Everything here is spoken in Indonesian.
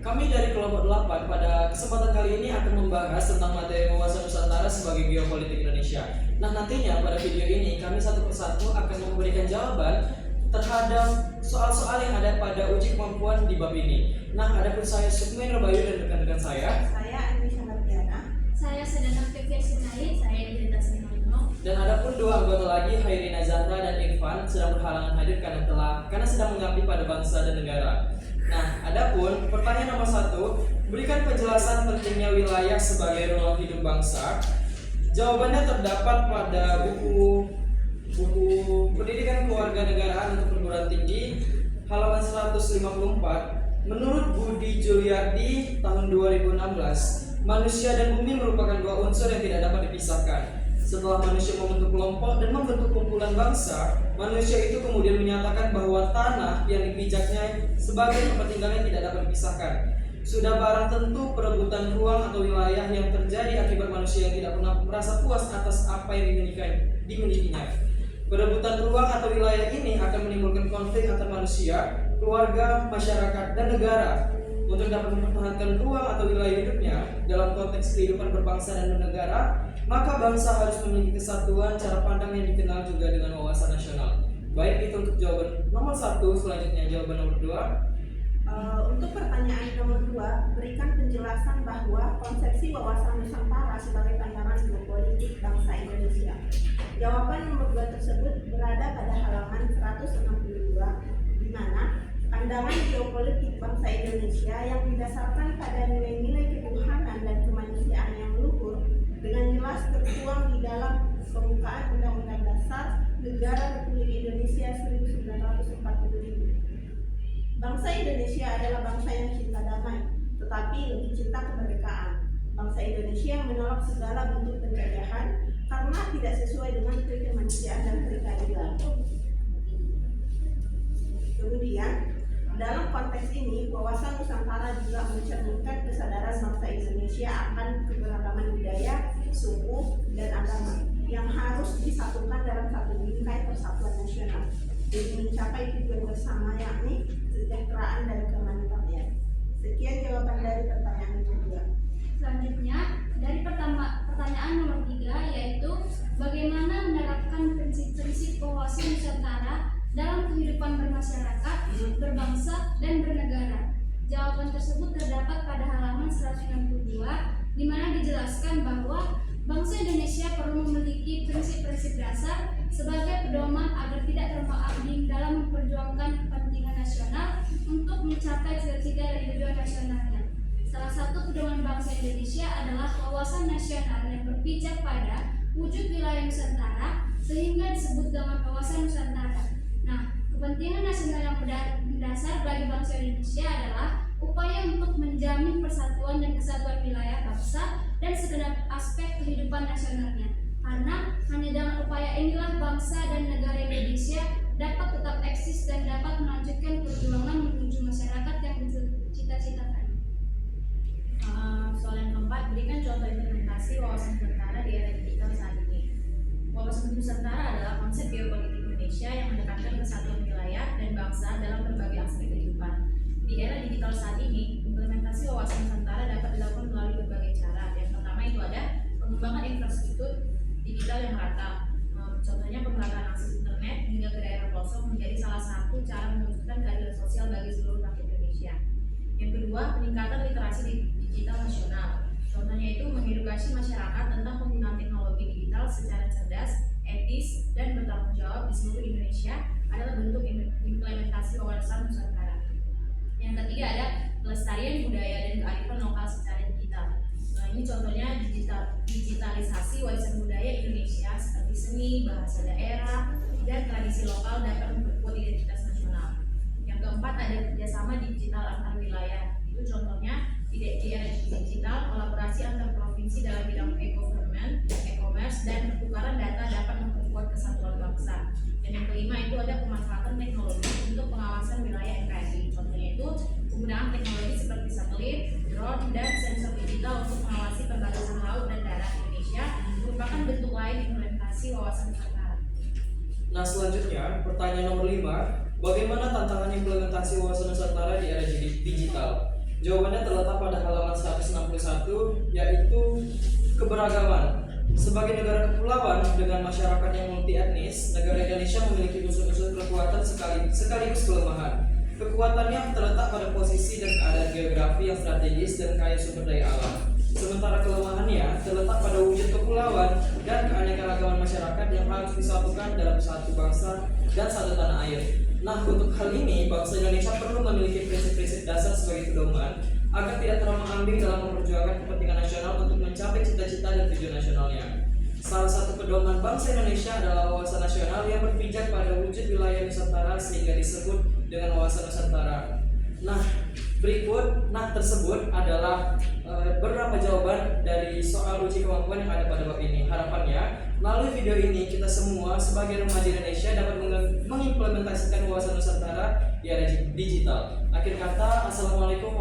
Kami dari kelompok 8 pada kesempatan kali ini akan membahas tentang materi wawasan Nusantara sebagai geopolitik Indonesia. Nah, nantinya pada video ini kami satu persatu akan memberikan jawaban terhadap soal-soal yang ada pada uji kemampuan di bab ini. Nah, adapun saya Sukmen Rabayu dan rekan-rekan saya Anissa Mardiana. Saya Sedana Fikir Sinai, saya Dirita Sinalino. dan adapun dua anggota lagi, Hairina Zahra dan Irfan, sedang berhalangan hadir karena sedang mengabdi pada bangsa dan negara. Nah, adapun pertanyaan nomor 1, berikan penjelasan pentingnya wilayah sebagai ruang hidup bangsa. Jawabannya terdapat pada buku Pendidikan Kewarganegaraan untuk Perguruan Tinggi halaman 154. Menurut Budi Juliardi tahun 2016, manusia dan bumi merupakan dua unsur yang tidak dapat dipisahkan. Setelah manusia membentuk kelompok dan membentuk kumpulan bangsa, manusia itu kemudian menyatakan bahwa tanah yang dipijaknya sebagai tempat tinggalnya tidak dapat dipisahkan. Sudah barang tentu perebutan ruang atau wilayah yang terjadi akibat manusia yang tidak pernah merasa puas atas apa yang dimilikinya. Perebutan ruang atau wilayah ini akan menimbulkan konflik antar manusia, keluarga, masyarakat, dan negara. Untuk dapat mempertahankan ruang atau wilayah hidupnya dalam konteks kehidupan berbangsa dan bernegara, maka bangsa harus memiliki kesatuan cara pandang yang dikenal juga dengan wawasan nasional. Baik, itu untuk jawaban nomor 1. Selanjutnya jawaban nomor 2. Untuk pertanyaan nomor 2, berikan penjelasan bahwa konsepsi wawasan Nusantara sebagai pandangan geopolitik bangsa Indonesia. Jawaban nomor 2 tersebut berada pada halaman 162, di mana pandangan geopolitik bangsa Indonesia yang didasarkan pada nilai-nilai ketuhanan dan kemanusiaan yang luhur dengan jelas tertuang di dalam pembukaan Undang-Undang Dasar Negara Republik Indonesia 1945. Bangsa Indonesia adalah bangsa yang cinta damai, tetapi lebih cinta kemerdekaan. Bangsa Indonesia menolak segala bentuk penjajahan karena tidak sesuai dengan kemanusiaan dan keadilan. Kemudian, dalam konteks ini, wawasan Nusantara juga mencerminkan kesadaran bangsa Indonesia akan keberagaman budaya, suku, dan agama yang harus disatukan dalam satu bingkai persatuan nasional demi mencapai tujuan bersama, yakni kesejahteraan dan kemanfaatan. Sekian jawaban dari pertanyaan nomor 2. Selanjutnya, dari pertanyaan nomor 3, yaitu bagaimana menerapkan prinsip-prinsip wawasan Nusantara dalam kehidupan bermasyarakat, berbangsa, dan bernegara. Jawaban tersebut terdapat pada halaman 162, di mana dijelaskan bahwa bangsa Indonesia perlu memiliki prinsip-prinsip dasar sebagai pedoman agar tidak terombang-ambing dalam memperjuangkan kepentingan nasional untuk mencapai cita-cita dan tujuan nasionalnya. Salah satu pedoman bangsa Indonesia adalah wawasan nasional yang berpijak pada wujud wilayah Nusantara sehingga disebut dengan wawasan Nusantara. Nah, kepentingan nasional yang mendasar bagi bangsa Indonesia adalah upaya untuk menjamin persatuan dan kesatuan wilayah bangsa dan segenap aspek kehidupan nasionalnya. Karena hanya dengan upaya inilah bangsa dan negara Indonesia dapat tetap eksis dan dapat melanjutkan perjuangan menuju masyarakat yang dicita-citakan. Soal yang keempat, berikan contoh implementasi wawasan Nusantara di era digital saat ini. Wawasan Nusantara adalah konsep geopolitik Indonesia yang mendekatkan kesatuan wilayah dan bangsa dalam berbagai aspek kehidupan. Di era digital saat ini, implementasi wawasan Nusantara dapat dilakukan melalui berbagai cara. Yang pertama itu ada pengembangan infrastruktur digital yang merata. Contohnya pemerataan akses internet hingga ke daerah pelosok menjadi salah satu cara mewujudkan keadilan sosial bagi seluruh rakyat Indonesia. Yang kedua, peningkatan literasi digital nasional. Contohnya itu mengedukasi masyarakat tentang penggunaan teknologi digital secara cerdas, etis, dan bertanggung jawab di seluruh Indonesia adalah bentuk implementasi wawasan Nusantara. Yang ketiga ada pelestarian budaya dan kearifan lokal secara digital. Ini contohnya digitalisasi warisan budaya Indonesia seperti seni, bahasa daerah, dan tradisi lokal dapat memperkuat identitas nasional. Yang keempat ada kerjasama digital antar wilayah. Itu contohnya di era digital, kolaborasi antar provinsi dalam bidang e-government, e-commerce, dan pertukaran data dapat memperkuat kesatuan bangsa. Dan yang kelima itu ada pemanfaatan teknologi untuk pengawasan wilayah NKRI. Contohnya itu penggunaan teknologi seperti satelit, drone, dan sensor digital untuk mengawasi perbatasan laut dan darat Indonesia merupakan bentuk lain implementasi wawasan Nusantara. Nah, selanjutnya pertanyaan nomor 5, bagaimana tantangan implementasi wawasan Nusantara di era digital? Jawabannya terletak pada halaman 161, yaitu keberagaman. Sebagai negara kepulauan dengan masyarakat yang multi etnis, negara Indonesia memiliki unsur-unsur kekuatan sekaligus kelemahan. Kekuatannya terletak pada posisi dan keadaan geografi yang strategis dan kaya sumber daya alam. Sementara kelemahannya terletak pada wujud kepulauan dan keanekaragaman masyarakat yang harus disatukan dalam satu bangsa dan satu tanah air. Nah, untuk hal ini, bangsa Indonesia perlu memiliki prinsip-prinsip dasar sebagai pedoman agar tidak terlalu ambing dalam memperjuangkan kepentingan nasional untuk mencapai cita-cita dan tujuan nasionalnya. Salah satu pedoman bangsa Indonesia adalah wawasan nasional yang berpijak pada wujud wilayah Nusantara sehingga disebut dengan wawasan Nusantara. Nah, tersebut adalah beberapa jawaban dari soal uji kemampuan yang ada pada bab ini. Harapannya, melalui video ini kita semua sebagai remaja Indonesia dapat mengimplementasikan wawasan Nusantara di era digital. Akhir kata, Assalamualaikum